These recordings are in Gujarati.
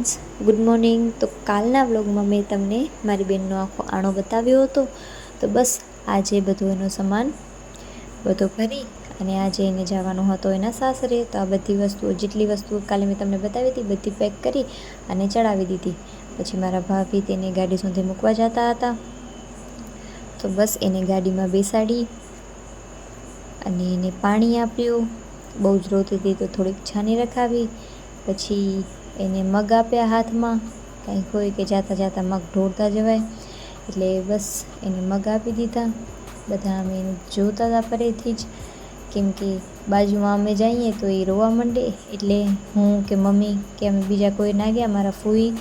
Friends, good morning. તો કાલના વ્લોગમાં મેં તમને મારી બેનનો આખો આણો બતાવ્યો હતો. તો બસ આજે બધો એનો સામાન બધો ભરી અને આજે એને જવાનો હતો એના સાસરે. તો આ બધી વસ્તુઓ, જેટલી વસ્તુઓ કાલે મેં તમને બતાવી હતી, બધી પેક કરી અને ચડાવી દીધી. પછી મારા ભાભી તેને ગાડી સુધી મૂકવા જતા હતા. તો બસ એને ગાડીમાં બેસાડી અને એને પાણી આપ્યું. બહુ જ રોતી હતી તો થોડીક છાની રખાવી. પછી એને મગ આપ્યા હાથમાં, કંઈક હોય કે જાતા જાતા મગ ઢોળતા જવાય, એટલે બસ એને મગ આપી દીધા. બધા અમે એને જોતા હતા પરેથી જ, કેમ કે બાજુમાં અમે જઈએ તો એ રોવા માંડે. એટલે હું કે મમ્મી કે અમે બીજા કોઈ ના ગયા, મારા ફૂઈ,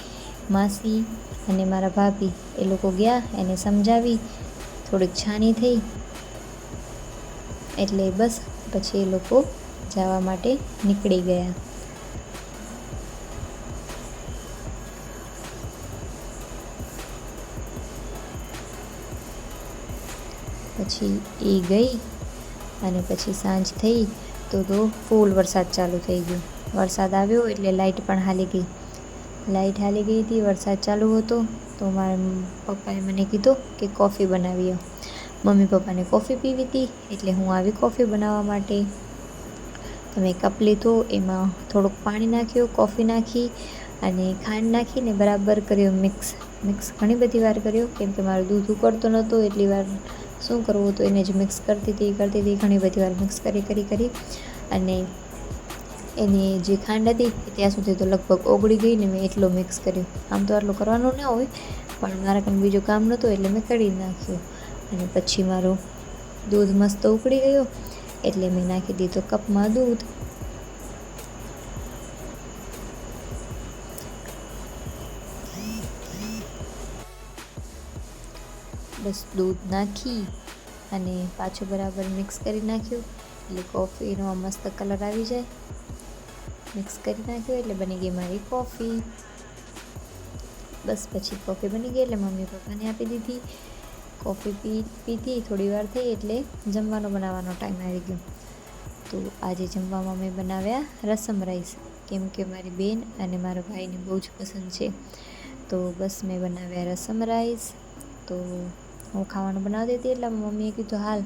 માસી અને મારા ભાભી એ લોકો ગયા. એને સમજાવી, થોડીક છાની થઈ, એટલે બસ પછી એ લોકો જવા માટે નીકળી ગયા. પછી એ ગઈ અને પછી સાંજ થઈ તો ફૂલ વરસાદ ચાલુ થઈ ગયો. વરસાદ આવ્યો એટલે લાઇટ પણ હાલી ગઈ. લાઇટ હાલી ગઈ હતી, વરસાદ ચાલુ હતો. તો મારા પપ્પાએ મને કીધું કે કોફી બનાવીએ. મમ્મી પપ્પાને કોફી પીવી હતી એટલે હું આવી કોફી બનાવવા માટે. તો મેં કપ લીધો, એમાં થોડુંક પાણી નાખ્યું, કોફી નાખી અને ખાંડ નાખીને બરાબર કર્યો મિક્સ ઘણી બધી વાર કર્યો, કેમ કે મારું દૂધ ઉકળતો નહોતું. એટલી વાર શું કરવું, તો એને જ મિક્સ કરતી હતી ઘણી બધી વાર મિક્સ કરી અને એની જે ખાંડ હતી ત્યાં સુધી તો લગભગ ઓગળી ગઈ ને મેં એટલો મિક્સ કર્યો. આમ તો આટલું કરવાનું ના હોય, પણ મારા કંઈ બીજું કામ નહોતું એટલે મેં કરી નાખ્યું. અને પછી મારું દૂધ મસ્ત ઉકળી ગયો એટલે મેં નાખી દીધું કપમાં દૂધ. બસ દૂધ નાખી અને પાછું બરાબર મિક્સ કરી નાખ્યું એટલે કોફીનો મસ્ત કલર આવી જાય. મિક્સ કરી નાખ્યું એટલે બની ગઈ મારી કોફી. બસ પછી કોફી બની ગઈ એટલે મમ્મી પપ્પાને આપી દીધી. કોફી પીધી, થોડી વાર થઈ એટલે જમવાનું બનાવવાનો ટાઈમ આવી ગયો. તો આજે જમવામાં મેં બનાવ્યા રસમ રાઈસ, કેમ કે મારી બેન અને મારા ભાઈને બહુ જ પસંદ છે. તો બસ મેં બનાવ્યા રસમ રાઈસ. તો હું ખાવાનું બનાવતી હતી એટલે મમ્મીએ કીધું હાલ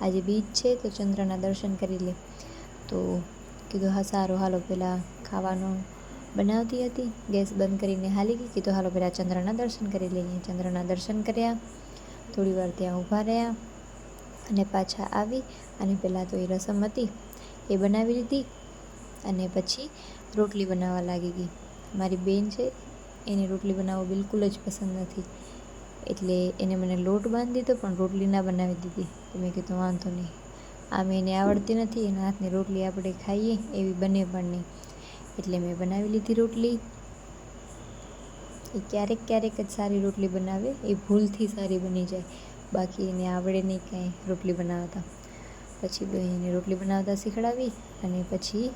આજે બીજ છે તો ચંદ્રના દર્શન કરી લે. તો કીધું હા સારું હાલો. પહેલાં ખાવાનું બનાવતી હતી, ગેસ બંધ કરીને હાલી ગઈ. કીધું હાલો પહેલાં ચંદ્રના દર્શન કરી લઈએ. ચંદ્રના દર્શન કર્યા, થોડી વાર ત્યાં ઊભા રહ્યા અને પાછા આવી અને પહેલાં તો એ રસમ હતી એ બનાવી લીધી અને પછી રોટલી બનાવવા લાગી ગઈ. મારી બેન છે એને રોટલી બનાવવું બિલકુલ જ પસંદ નથી, એટલે એને મને લોટ બાંધી દીધો પણ રોટલી ના બનાવી દીધી. તો મેં કીધું વાંધો નહીં, આમ એને આવડતી નથી, એના હાથની રોટલી આપણે ખાઈએ એવી બને પણ નહીં. એટલે મેં બનાવી લીધી રોટલી. એ ક્યારેક જ સારી રોટલી બનાવે, એ ભૂલથી સારી બની જાય, બાકી એને આવડે નહીં કાંઈ રોટલી બનાવતા. પછી એને રોટલી બનાવતા શીખડાવી અને પછી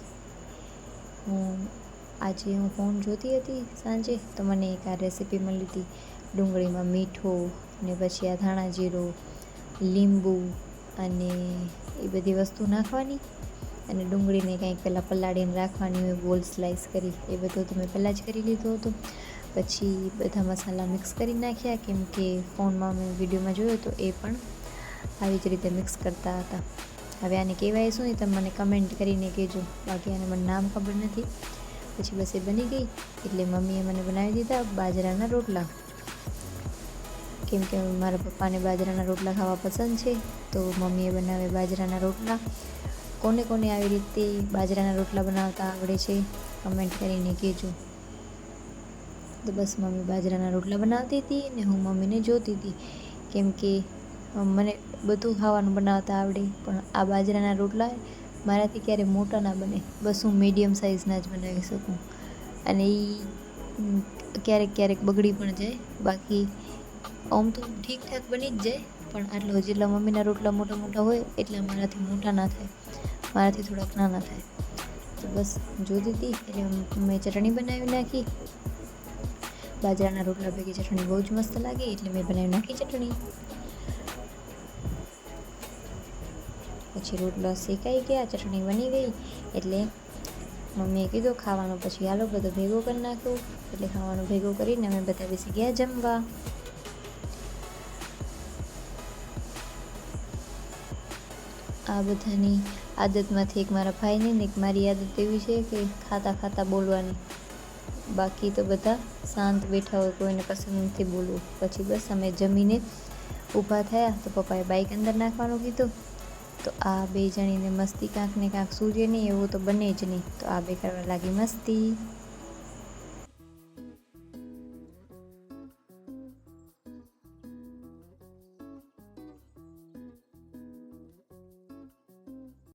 આજે હું ફોન જોતી હતી સાંજે, તો મને એક આ રેસીપી મળી હતી. ડુંગળીમાં મીઠું ને પછી આ ધાણા જીરું, લીંબુ અને એ બધી વસ્તુ નાખવાની અને ડુંગળીને કંઈક પહેલાં પલાળીને રાખવાની હોય, ગોલ સ્લાઈસ કરી. એ બધું તો મેં પહેલાં જ કરી લીધું હતું. પછી બધા મસાલા મિક્સ કરી નાખ્યા, કેમ કે ફોનમાં મેં વિડીયોમાં જોયો તો એ પણ આવી જ રીતે મિક્સ કરતા હતા. હવે આને કહેવાય શું એ તમે મને કમેન્ટ કરીને કહેજો, બાકી આને મને નામ ખબર નથી. પછી બસ એ બની ગઈ એટલે મમ્મીએ મને બનાવી દીધા બાજરાના રોટલા, કેમ કે મારા પપ્પાને બાજરાના રોટલા ખાવા પસંદ છે. તો મમ્મીએ બનાવે બાજરાના રોટલા. કોને કોને આવી રીતે બાજરાના રોટલા બનાવતા આવડે છે કમેન્ટ કરીને કહેજો. તો બસ મમ્મી બાજરાના રોટલા બનાવતી હતી ને હું મમ્મીને જોતી હતી, કેમ કે મને બધું ખાવાનું બનાવતા આવડે, પણ આ બાજરાના રોટલા મારાથી ક્યારે મોટા ના બને. બસ હું મીડિયમ સાઇઝના જ બનાવી શકું, અને એ ક્યારેક બગડી પણ જાય. બાકી આમ તો ઠીકઠાક બની જ જાય, પણ આટલો જેટલા મમ્મીના રોટલા મોટા હોય એટલા મારાથી મોટા ના થાય, મારાથી થોડાક નાના થાય. તો બસ જોતી હતી એટલે મેં ચટણી બનાવી નાખી. બાજરાના રોટલા ભેગી ચટણી બહુ જ મસ્ત લાગે એટલે મેં બનાવી નાખી ચટણી. પછી રોટલા શેકાઈ ગયા, ચટણી બની ગઈ એટલે મમ્મીએ કીધું ખાવાનું પછી હાલો બધો ભેગો કરી નાખ્યો, એટલે ખાવાનું ભેગું કરીને અમે બધા બેસી ગયા જમવા. આ બધાની આદતમાંથી એક મારા ભાઈની ને એક મારી આદત એવી છે કે ખાતા ખાતા બોલવાની. બાકી તો બધા શાંત બેઠા હોય, કોઈને પસંદ નથી બોલવું. પછી બસ અમે જમીને ઊભા થયા તો પપ્પાએ બાઇક અંદર નાખવાનું કીધું. તો આ બે જણીને મસ્તી કાંક ને કાંક સૂર્ય નહીં એવું તો બને જ નહીં, તો આ બે કરવા લાગી મસ્તી.